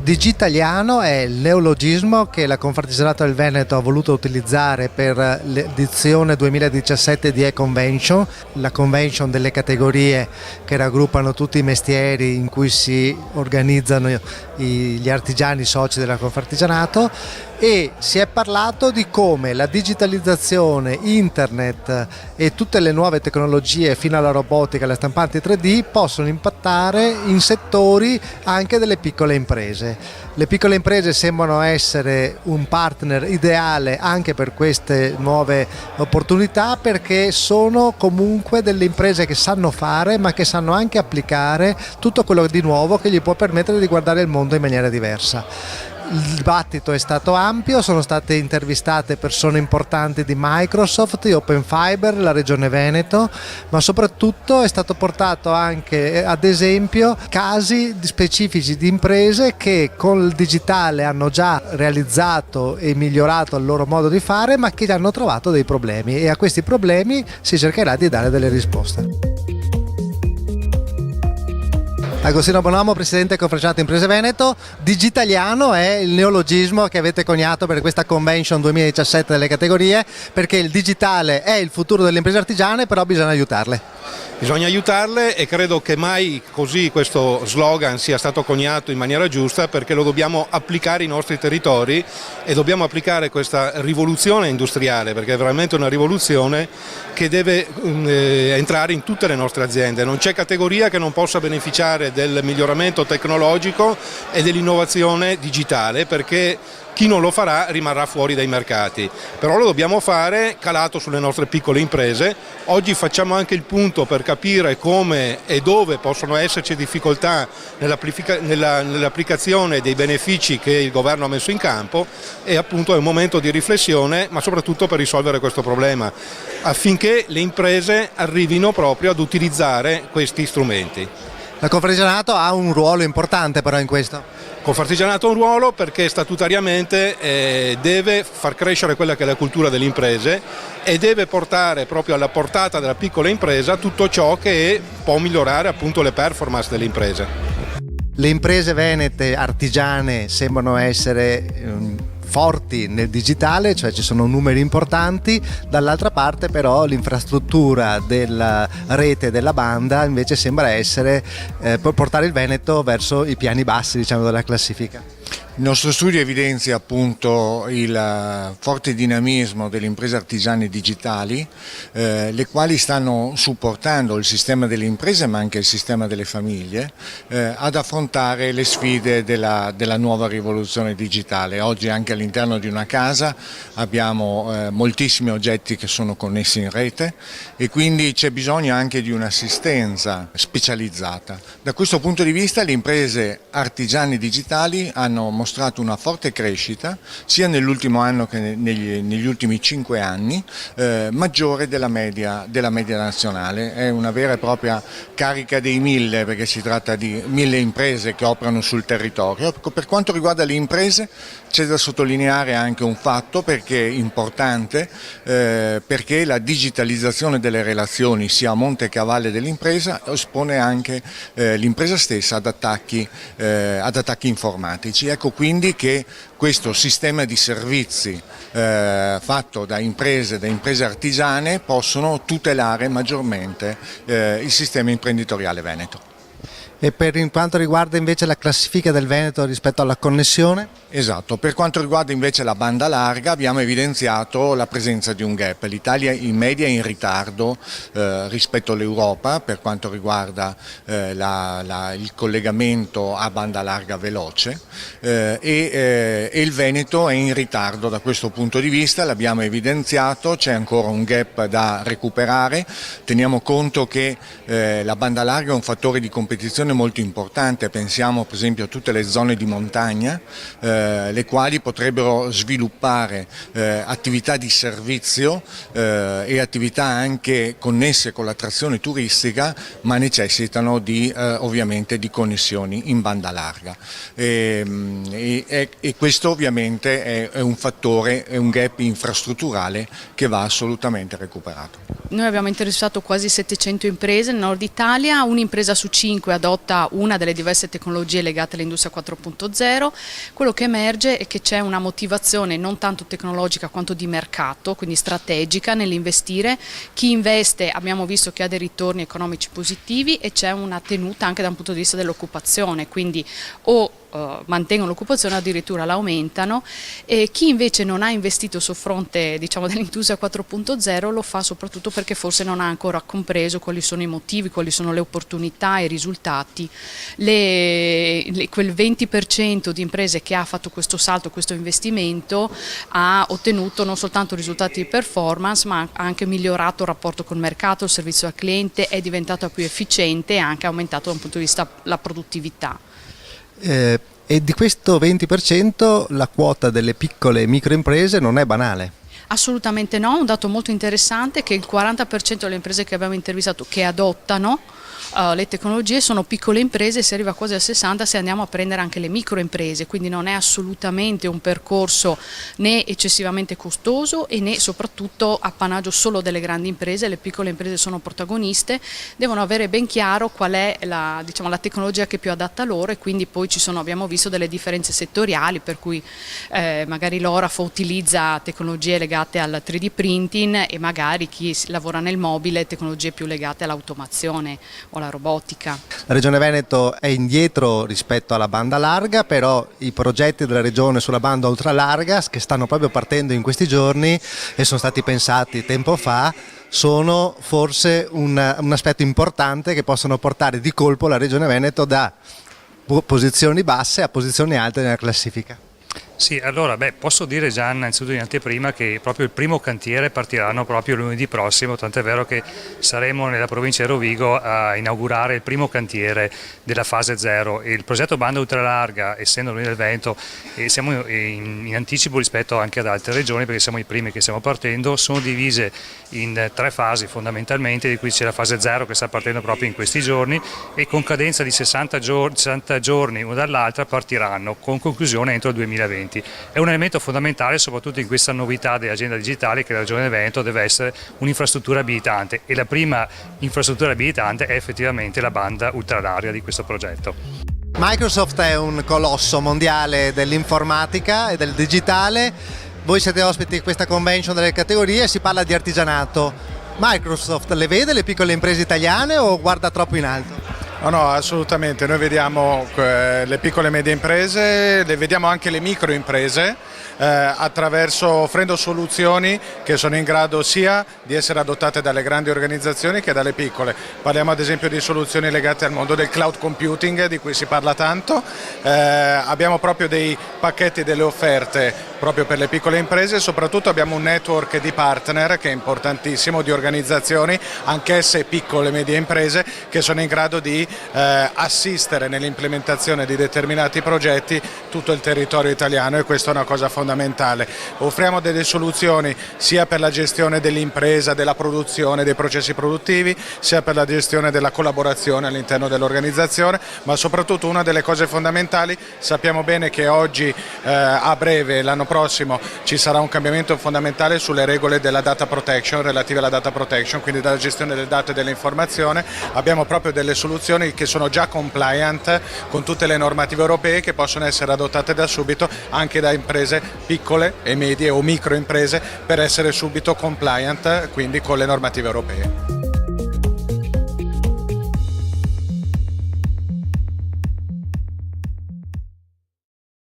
Digitaliano è il neologismo che la Confartigianato del Veneto ha voluto utilizzare per l'edizione 2017 di E-Convention, la convention delle categorie che raggruppano tutti i mestieri in cui si organizzano gli artigiani soci della Confartigianato, e si è parlato di come la digitalizzazione, internet e tutte le nuove tecnologie fino alla robotica e alle stampanti 3D possono impattare in settori anche delle piccole imprese. Le piccole imprese sembrano essere un partner ideale anche per queste nuove opportunità, perché sono comunque delle imprese che sanno fare ma che sanno anche applicare tutto quello di nuovo che gli può permettere di guardare il mondo in maniera diversa. Il dibattito è stato ampio, sono state intervistate persone importanti di Microsoft, di Open Fiber, la Regione Veneto, ma soprattutto è stato portato anche ad esempio casi specifici di imprese che con il digitale hanno già realizzato e migliorato il loro modo di fare, ma che hanno trovato dei problemi, e a questi problemi si cercherà di dare delle risposte. Agostino Bonomo, presidente Confraternita Imprese Veneto. Digitaliano è il neologismo che avete coniato per questa convention 2017 delle categorie, perché il digitale è il futuro delle imprese artigiane, però bisogna aiutarle. Bisogna aiutarle, e credo che mai così questo slogan sia stato coniato in maniera giusta, perché lo dobbiamo applicare ai nostri territori e dobbiamo applicare questa rivoluzione industriale, perché è veramente una rivoluzione che deve entrare in tutte le nostre aziende. Non c'è categoria che non possa beneficiare del miglioramento tecnologico e dell'innovazione digitale, perché chi non lo farà rimarrà fuori dai mercati, però lo dobbiamo fare calato sulle nostre piccole imprese. Oggi facciamo anche il punto per capire come e dove possono esserci difficoltà nell'applicazione dei benefici che il governo ha messo in campo, e appunto è un momento di riflessione, ma soprattutto per risolvere questo problema, affinché le imprese arrivino proprio ad utilizzare questi strumenti. La Confartigianato ha un ruolo importante però in questo. Confartigianato ha un ruolo perché statutariamente deve far crescere quella che è la cultura delle imprese e deve portare proprio alla portata della piccola impresa tutto ciò che può migliorare appunto le performance delle imprese. Le imprese venete artigiane sembrano essere forti nel digitale, cioè ci sono numeri importanti, dall'altra parte però l'infrastruttura della rete della banda invece sembra essere portare il Veneto verso i piani bassi, diciamo, della classifica. Il nostro studio evidenzia appunto il forte dinamismo delle imprese artigiane digitali, le quali stanno supportando il sistema delle imprese ma anche il sistema delle famiglie ad affrontare le sfide della nuova rivoluzione digitale. Oggi anche all'interno di una casa abbiamo moltissimi oggetti che sono connessi in rete, e quindi c'è bisogno anche di un'assistenza specializzata. Da questo punto di vista le imprese artigiane digitali hanno mostrato una forte crescita sia nell'ultimo anno che negli ultimi 5 anni, maggiore della media nazionale. È una vera e propria carica dei 1000, perché si tratta di 1000 imprese che operano sul territorio. Per quanto riguarda le imprese c'è da sottolineare anche un fatto perché è importante, perché la digitalizzazione delle relazioni sia a monte che a valle dell'impresa espone anche l'impresa stessa ad attacchi informatici. Ecco quindi che questo sistema di servizi fatto da imprese artigiane possono tutelare maggiormente il sistema imprenditoriale veneto. E per quanto riguarda invece la classifica del Veneto rispetto alla connessione? Esatto, per quanto riguarda invece la banda larga abbiamo evidenziato la presenza di un gap. L'Italia in media è in ritardo rispetto all'Europa per quanto riguarda il collegamento a banda larga veloce, e il Veneto è in ritardo da questo punto di vista, l'abbiamo evidenziato, c'è ancora un gap da recuperare. Teniamo conto che la banda larga è un fattore di competizione molto importante, pensiamo per esempio a tutte le zone di montagna, le quali potrebbero sviluppare attività di servizio e attività anche connesse con l'attrazione turistica, ma necessitano ovviamente di connessioni in banda larga, e questo ovviamente è un fattore, è un gap infrastrutturale che va assolutamente recuperato. Noi abbiamo interessato quasi 700 imprese nel nord Italia, un'impresa su 5 adotta adotta una delle diverse tecnologie legate all'industria 4.0, quello che emerge è che c'è una motivazione non tanto tecnologica quanto di mercato, quindi strategica nell'investire. Chi investe abbiamo visto che ha dei ritorni economici positivi e c'è una tenuta anche da un punto di vista dell'occupazione, quindi o mantengono l'occupazione o addirittura la aumentano, e chi invece non ha investito sul fronte, diciamo, dell'industria 4.0 lo fa soprattutto perché forse non ha ancora compreso quali sono i motivi, quali sono le opportunità e i risultati. Quel 20% di imprese che ha fatto questo salto, questo investimento, ha ottenuto non soltanto risultati di performance ma ha anche migliorato il rapporto col mercato, il servizio al cliente, è diventato più efficiente e anche aumentato da un punto di vista la produttività. E di questo 20% la quota delle piccole e microimprese non è banale. Assolutamente no, un dato molto interessante è che il 40% delle imprese che abbiamo intervistato che adottano le tecnologie sono piccole imprese, si arriva quasi al 60% se andiamo a prendere anche le microimprese, quindi non è assolutamente un percorso né eccessivamente costoso e né soprattutto appannaggio solo delle grandi imprese. Le piccole imprese sono protagoniste, devono avere ben chiaro qual è la tecnologia che è più adatta a loro, e quindi poi abbiamo visto delle differenze settoriali, per cui magari l'Orafo utilizza tecnologie legate al 3D printing e magari chi lavora nel mobile tecnologie più legate all'automazione o alla robotica. La Regione Veneto è indietro rispetto alla banda larga, però i progetti della Regione sulla banda ultralarga, che stanno proprio partendo in questi giorni e sono stati pensati tempo fa, sono forse un aspetto importante che possono portare di colpo la Regione Veneto da posizioni basse a posizioni alte nella classifica. Sì, allora posso dire già innanzitutto in anteprima che proprio il primo cantiere partiranno proprio lunedì prossimo, tant'è vero che saremo nella provincia di Rovigo a inaugurare il primo cantiere della fase 0. Il progetto banda ultralarga, essendo noi del Veneto, siamo in anticipo rispetto anche ad altre regioni perché siamo i primi che stiamo partendo, sono divise in 3 fasi fondamentalmente, di cui c'è la fase 0 che sta partendo proprio in questi giorni e con cadenza di 60 giorni una dall'altra partiranno con conclusione entro il 2020. È un elemento fondamentale soprattutto in questa novità dell'agenda digitale che la Regione Veneto deve essere un'infrastruttura abilitante, e la prima infrastruttura abilitante è effettivamente la banda ultralarga di questo progetto. Microsoft è un colosso mondiale dell'informatica e del digitale. Voi siete ospiti di questa convention delle categorie e si parla di artigianato. Microsoft le vede le piccole imprese italiane o guarda troppo in alto? No, assolutamente, noi vediamo le piccole e medie imprese, le vediamo anche le microimprese offrendo soluzioni che sono in grado sia di essere adottate dalle grandi organizzazioni che dalle piccole. Parliamo ad esempio di soluzioni legate al mondo del cloud computing, di cui si parla tanto, abbiamo proprio dei pacchetti, delle offerte proprio per le piccole imprese, e soprattutto abbiamo un network di partner che è importantissimo, di organizzazioni, anch'esse piccole e medie imprese, che sono in grado di assistere nell'implementazione di determinati progetti tutto il territorio italiano, e questa è una cosa fondamentale. Offriamo delle soluzioni sia per la gestione dell'impresa, della produzione, dei processi produttivi, sia per la gestione della collaborazione all'interno dell'organizzazione, ma soprattutto una delle cose fondamentali, sappiamo bene che oggi a breve, l'anno prossimo, ci sarà un cambiamento fondamentale sulle regole della data protection, relative alla data protection, quindi dalla gestione del dato e dell'informazione. Abbiamo proprio delle soluzioni che sono già compliant con tutte le normative europee, che possono essere adottate da subito anche da imprese piccole e medie o microimprese, per essere subito compliant quindi con le normative europee.